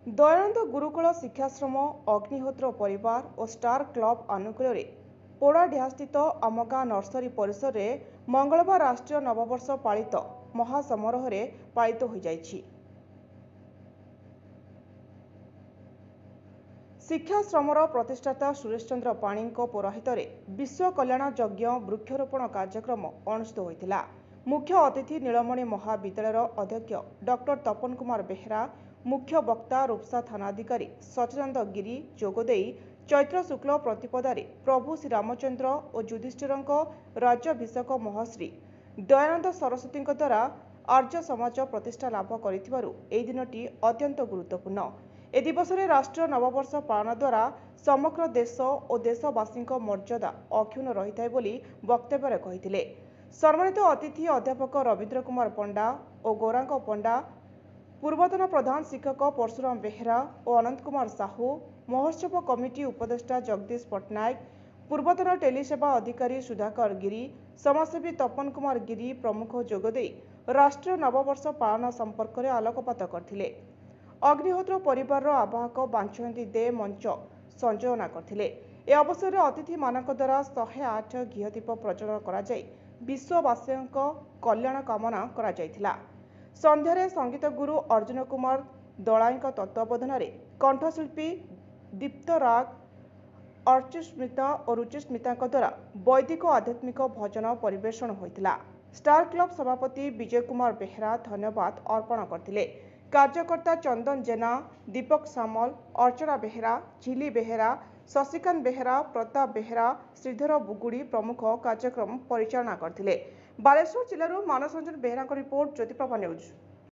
ଦୟାନନ୍ଦ ଗୁରୁକୁଳ ଶିକ୍ଷାଶ୍ରମ ଅଗ୍ନିହୋତ୍ର ପରିବାର ଓ star club ଆନୁକୂଲ୍ୟରେ ପୋଡ଼ାଢିଆସ୍ଥିତ ଆମ ଗାଁ ନର୍ସରୀ ପରିସରରେ ମଙ୍ଗଳବାର ରାଷ୍ଟ୍ରୀୟ ନବବର୍ଷ ପାଳିତ ମହାସମାରୋହରେ ପାଳିତ ହୋଇଯାଇଛି। ଶିକ୍ଷାଶ୍ରମର ପ୍ରତିଷ୍ଠାତା ସୁରେଶ ଚନ୍ଦ୍ର ପାଣିଙ୍କ ପୌରୋହିତ୍ୟରେ ବିଶ୍ୱ କଲ୍ୟାଣ ଯଜ୍ଞ ବୃକ୍ଷରୋପଣ କାର୍ଯ୍ୟକ୍ରମ ଅନୁଷ୍ଠିତ ହୋଇଥିଲା। ମୁଖ୍ୟ ଅତିଥି ନୀଳମଣି ମହାବିଦ୍ୟାଳୟର ଅଧ୍ୟକ୍ଷ ଡକ୍ଟର ତପନ କୁମାର ବେହେରା, ମୁଖ୍ୟ ବକ୍ତା ରୂପସା ଥାନାଧିକାରୀ ସଚ୍ଚିଦାନନ୍ଦ ଗିରି ଯୋଗଦେଇ ଚୈତ୍ର ଶୁକ୍ଳ ପ୍ରତିପଦାରେ ପ୍ରଭୁ ଶ୍ରୀରାମଚନ୍ଦ୍ର ଓ ଯୁଧିଷ୍ଠିରଙ୍କ ରାଜ୍ୟାଭିଷେକ ମହର୍ଷି ଦୟାନନ୍ଦ ସରସ୍ୱତୀଙ୍କ ଦ୍ୱାରା ଆର୍ଯ୍ୟ ସମାଜ ପ୍ରତିଷ୍ଠା ଲାଭ କରିଥିବାରୁ ଏହି ଦିନଟି ଅତ୍ୟନ୍ତ ଗୁରୁତ୍ୱପୂର୍ଣ୍ଣ। ଏ ଦିବସରେ ରାଷ୍ଟ୍ରୀୟ ନବବର୍ଷ ପାଳନ ଦ୍ୱାରା ସମଗ୍ର ଦେଶ ଓ ଦେଶବାସୀଙ୍କ ମର୍ଯ୍ୟାଦା ଅକ୍ଷୁଣ୍ଣ ରହିଥାଏ ବୋଲି ବକ୍ତବ୍ୟରେ କହିଥିଲେ। ସମ୍ମାନିତ ଅତିଥି ଅଧ୍ୟାପକ ରବୀନ୍ଦ୍ର କୁମାର ପଣ୍ଡା ଓ ଗୌରାଙ୍ଗ ପଣ୍ଡା, ପୂର୍ବତନ ପ୍ରଧାନ ଶିକ୍ଷକ ପରଶୁରାମ ବେହେରା ଓ ଅନନ୍ତ କୁମାର ସାହୁ, ମହୋତ୍ସବ କମିଟି ଉପଦେଷ୍ଟା ଜଗଦୀଶ ପଟ୍ଟନାୟକ, ପୂର୍ବତନ ଟେଲିସେବା ଅଧିକାରୀ ସୁଧାକର ଗିରି, ସମାଜସେବୀ ତପନ କୁମାର ଗିରି ପ୍ରମୁଖ ଯୋଗଦେଇ ରାଷ୍ଟ୍ରୀୟ ନବବର୍ଷ ପାଳନ ସମ୍ପର୍କରେ ଆଲୋକପାତ କରିଥିଲେ। ଅଗ୍ନିହୋତ୍ର ପରିବାରର ଆବାହକ ବାଞ୍ଚନ୍ତି ଦେ ମଞ୍ଚ ସଂଯୋଜନା କରିଥିଲେ। ଏ ଅବସରରେ ଅତିଥିମାନଙ୍କ ଦ୍ୱାରା 108 ଘିଅଦୀପ ପ୍ରଜ୍ୱଳନ କରାଯାଇ ବିଶ୍ୱବାସୀଙ୍କ କଲ୍ୟାଣ କାମନା କରାଯାଇଥିଲା। ସନ୍ଧ୍ୟାରେ ସଙ୍ଗୀତ ଗୁରୁ ଅର୍ଜୁନ କୁମାର ଦଳାଇଙ୍କ ତତ୍ତ୍ୱାବଧାନରେ କଣ୍ଠଶିଳ୍ପୀ ଦୀପ୍ତରାଗ, ଅର୍ଚ୍ଚୁସ୍ମିତା ଓ ରୁଚିସ୍ମିତାଙ୍କ ଦ୍ୱାରା ବୈଦିକ ଆଧ୍ୟାତ୍ମିକ ଭଜନ ପରିବେଷଣ ହୋଇଥିଲା। ଷ୍ଟାର କ୍ଲବ ସଭାପତି ବିଜୟ କୁମାର ବେହେରା ଧନ୍ୟବାଦ ଅର୍ପଣ କରିଥିଲେ। କାର୍ଯ୍ୟକର୍ତ୍ତା ଚନ୍ଦନ ଜେନା, ଦୀପକ ସାମଲ, ଅର୍ଚ୍ଚନା ବେହେରା, ଝିଲି ବେହେରା, ଶଶିକାନ୍ତ ବେହେରା, ପ୍ରତାପ ବେହେରା, ଶ୍ରୀଧର ବୁଗୁଡ଼ି ପ୍ରମୁଖ କାର୍ଯ୍ୟକ୍ରମ ପରିଚାଳନା କରିଥିଲେ। ବାଲେଶ୍ୱର ଜିଲ୍ଲାରୁ ମାନସ ରଞ୍ଜନ ବେହେରାଙ୍କ ରିପୋର୍ଟ, ଜ୍ୟୋତିପ୍ରଭା ନ୍ୟୁଜ୍।